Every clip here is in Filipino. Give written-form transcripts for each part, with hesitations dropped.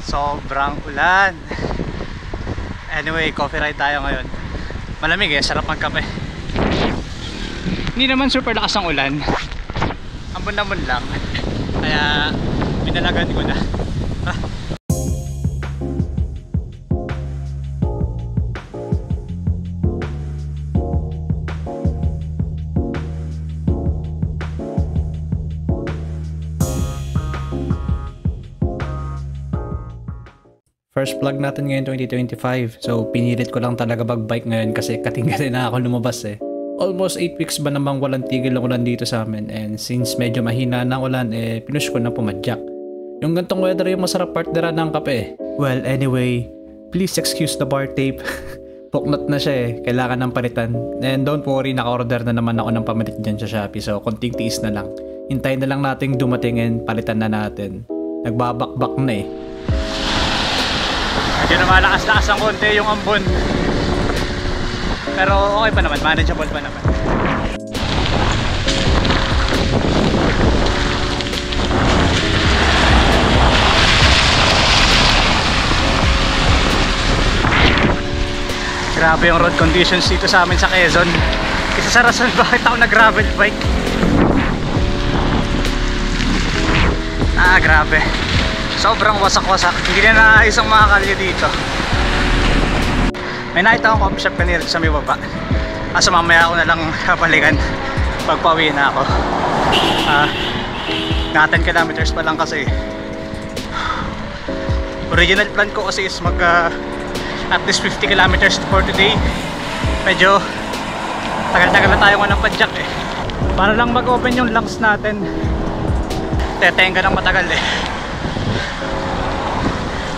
Sobrang ulan. Anyway, coffee ride tayo ngayon. Malamig eh, sarap magkape. Hindi naman super lakas ang ulan. Ambon-ambon lang. Kaya pinalagan ko na. First vlog natin ngayon 2025. So pinilit ko lang talaga mag-bike ngayon kasi kating-kating na ako lumabas eh. Almost 8 weeks ba namang walang tigil ang ulan dito sa amin, and since medyo mahina na ulan eh pinush ko na pumadyak. Yung gantong weather yung masarap partneran ng kape eh. Well anyway, please excuse the bar tape. Puknot na siya eh, kailangan ng palitan. And don't worry, naka-order na naman ako ng pamalit dyan sa Shopee, so konting tiis na lang. Hintayin na lang nating dumating and palitan na natin. Nagbabakbak na eh. Medyo na malakas-lakas ang konti yung ambon. Pero okay pa naman, manageable pa naman. Grabe yung road conditions dito sa amin sa Quezon. Isa sa rason bakit ako nag-gravel bike. Grabe. Sobrang wasak-wasak. Hindi na naayos ang mga kalye dito. May nakita akong coffee shop kanina sa may baba. Kaso mamaya ako na lang kapalikan pag pauwi na ako. 10 kilometers pa lang kasi. Original plan ko kasi is mag at least 50 kilometers for today. Medyo tagal-tagal na tayo ng padjak eh. Para lang mag-open yung lungs natin, tetenga ng matagal eh.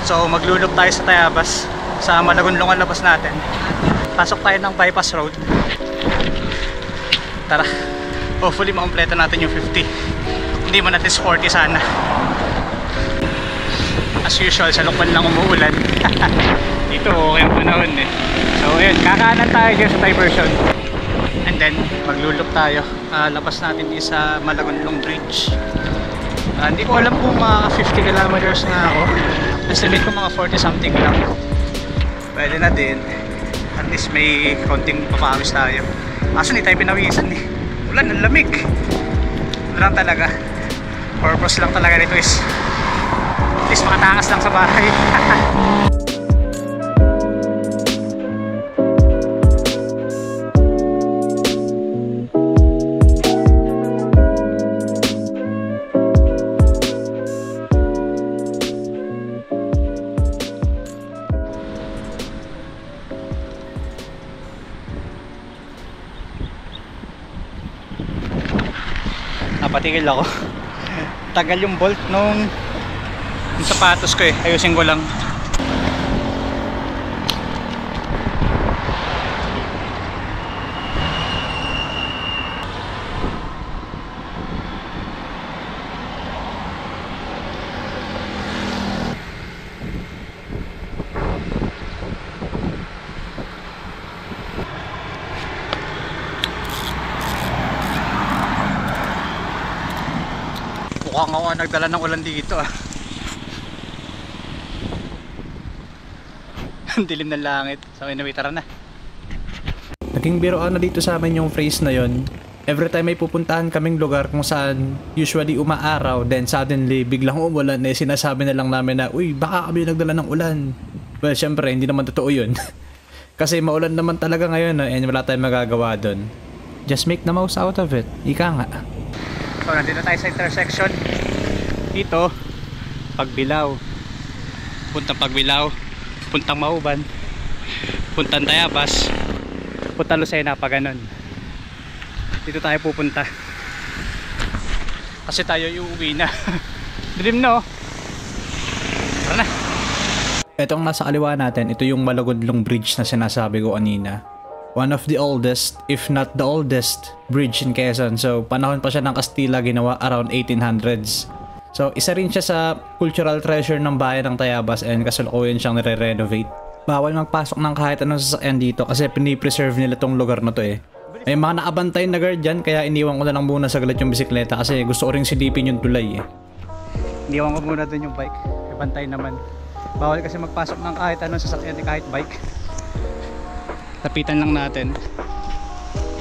So maglulog tayo sa Tayabas, sa Malagonlongan labas natin. Pasok tayo ng bypass road. Tara, hopefully makumpleto natin yung 50. Hindi man at least 40 sana. As usual, sa Lokban lang umuulan. Dito okay ang panahon eh. So ayun, kakanan tayo dyan sa diversion. And then maglulog tayo. Labas natin dito sa Malagonlong Bridge. Hindi ko alam kung mga 50 kilometers na ako. Estimate ko mga 40 something lang. Pwede na din. At least may konting papawis tayo. Kaso hindi tayo pinawisan eh. Ulan, ang lamig. Ano lang talaga, purpose lang talaga nito is at least makatangas lang sa bahay. Napatigil ako. Tagal yung bolt nung sapatos ko eh. Ayusin ko lang. Mukhang ako nagdala ng ulan dito ah. Ang dilim ng langit. So anyway, tara na. Naging biroan na dito sa amin yung phrase na yon. Every time may pupuntahan kaming lugar kung saan usually umaaraw, then suddenly biglang umulan, eh sinasabi na lang namin na, uy, baka kami nagdala ng ulan. Well, syempre, hindi naman totoo yun. Kasi maulan naman talaga ngayon, no? And wala tayong magagawa doon. Just make the most out of it. Ika nga. So nandito tayo sa intersection. Dito Pagbilao, puntang Pagbilao, puntang Mauban, puntang Tayabas, puntang Lucena, pa ganun. Dito tayo pupunta kasi tayo uuwi na. Dilim na oh. Tara na. Etong nasa kaliwa natin, ito yung Malagonlong Bridge na sinasabi ko kanina. One of the oldest, if not the oldest, bridge in Quezon. So, panahon pa siya ng Kastila, ginawa around 1800s. So, isa rin siya sa cultural treasure ng bayan ng Tayabas and kasalukuyan siyang nire-renovate. Bawal magpasok ng kahit anong sasakyan dito kasi pinipreserve nila tong lugar na to eh. May mga nakabantay na guard dyan, kaya iniwan ko na lang muna saglit yung bisikleta kasi gusto ko rin silipin yung tulay eh. Iniwan ko muna dun yung bike. pantay naman. Bawal kasi magpasok ng kahit anong sasakyan, kahit bike. Lapitan lang natin.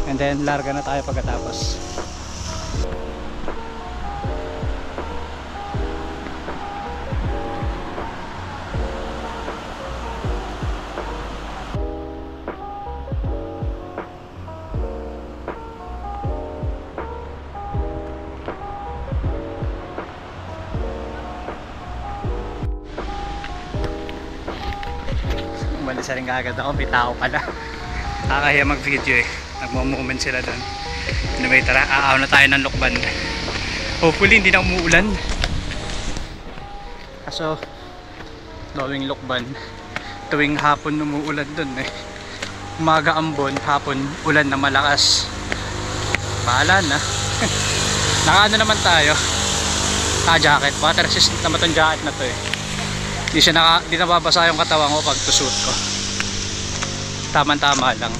And then larga na tayo pagkatapos. Umalis na rin kagad ako, may tao pala. Nakakahiya mag video eh, nagmo-moment sila doon. Anyway, tara, aaw na tayo ng Lokban. Hopefully hindi na umuulan. Kaso tuwing Lokban, tuwing hapon umuulan doon eh. Umaga ambon, hapon ulan na malakas. Bahala na. Nakaano naman tayo, naka-jacket, water resistant naman itong jacket na to eh. Di nababasa yung katawan ko pag tusuot ko. Tama-tama lang.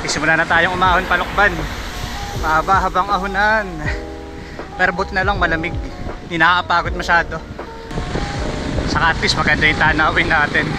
Isimula na tayong umahon pa Lokban. Mahaba habang ahunan. Pero buti na lang malamig. Hindi nakakapagod masyado. Saka at least maganda yung tanawin natin.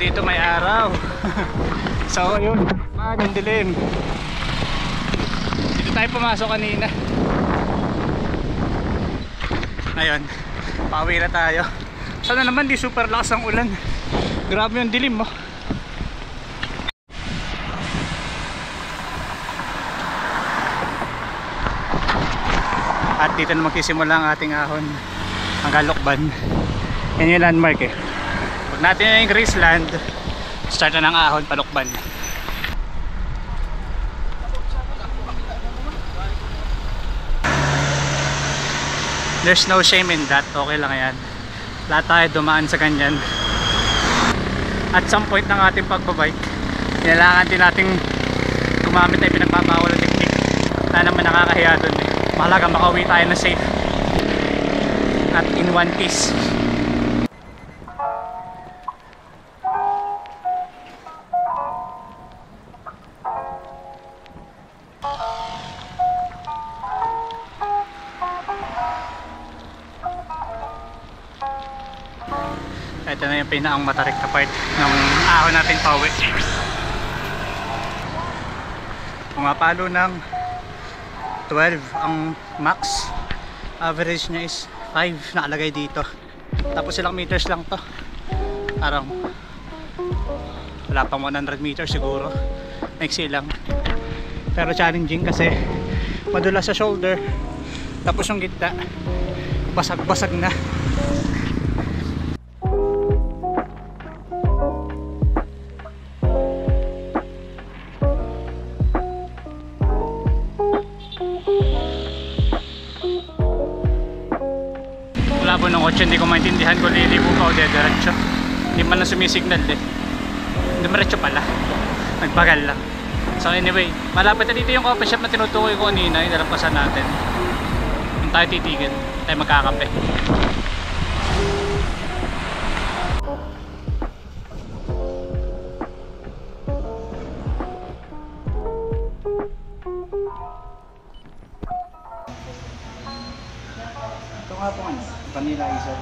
Dito may araw. So yun, magang dilim. Dito tayo pumasok kanina. Ngayon, pauwi na tayo. Sana naman di super lakas ang ulan. Grabe yung dilim mo. At dito na magsisimula ang ating ahon hanggang Lokban. Yan yung landmark eh. Natin na yung Graceland, start na ng ahon pa Lokban. There's no shame in that, okay lang yan. Lahat tayo dumaan sa ganyan. At some point ng ating pagbabike, kailangan din nating gumamit ay pinagbabawal na technique. Na naman nakakahiya dun eh. Mahalaga makauwi tayo na safe at in one piece. Ito na yung pinaang matarik na part ng ahon natin pauwi. Pumapalo ng 12 ang max. Average niya is 5 nakalagay dito. Tapos ilang meters lang to. Parang wala pang 100 meters siguro. Maiksi lang. Pero challenging kasi madulas sa shoulder. Tapos yung gitna basag-basag na. Labo ng kotse, hindi ko maintindihan kung lilibo ka o diretso. Hindi man lang sumisignal eh. Dumiretso pala, nagbagal lang. So anyway, malapit na dito yung coffee shop na tinutukoy ko kanina, yung nalampasan natin. Yung tayo titigil, tayo magkakape. Ito nga po ano, vanilla isol.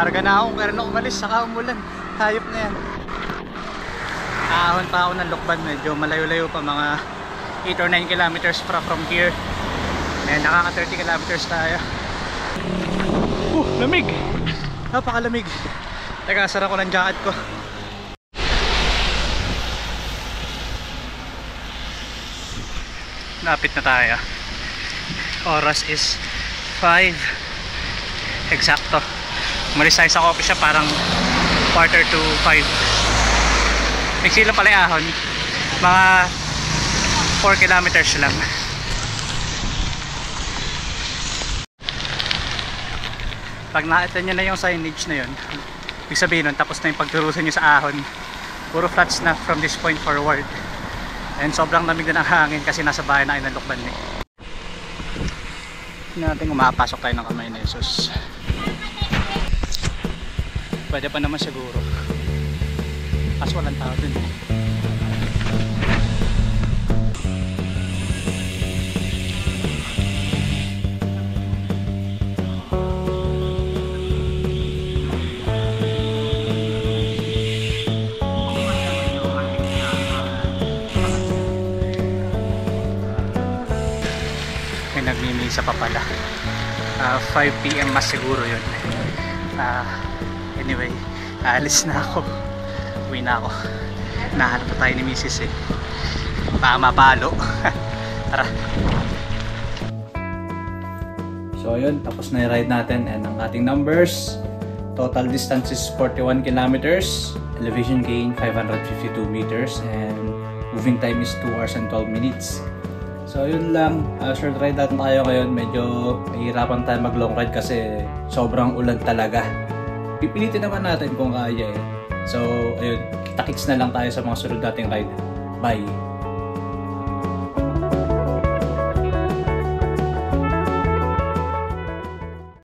Nakakarga na ako pero nung umalis saka umulan. Hayop na yan. Ahon pa ako ng Lokban, medyo malayo-layo pa, mga 8 or 9 kilometers from here. Nakaka 30 kilometers tayo. Lamig! Napakalamig. Teka, sara ko ng jacket ko. Napit na tayo. Oras is 5 eksakto. Umalis tayo sa coffee shop parang 4:45. Nagsila pala yung ahon, mga 4 kilometers lang. Pag nakita nyo na yung signage na yun, ibig sabihin nun tapos na yung pagturusan nyo sa ahon. Puro flats na from this point forward. And sobrang lamig na ng hangin kasi nasa bahay na kayo ng Lokban eh. Hindi natin umapasok tayo ng Kamay ni Jesus. Pwede pa naman siguro. Kaso walang tao dun eh. Nagmimisa pa pala. 5 PM mas siguro yun. Anyway, aalis na ako. Uwi na ako. Nahanap na tayo ni Mrs. eh. Baka mapalo. Tara. So yun, tapos na yung ride natin and ang ating numbers. Total distance is 41 kilometers. Elevation gain 552 meters and moving time is 2 hours and 12 minutes. So yun lang, short ride natin tayo ngayon. Medyo mahirapan tayo mag long ride kasi sobrang ulan talaga. Pipilitin naman natin kung kaya eh. So ayun, kita-kits na lang tayo sa mga sunod nating ride. Bye!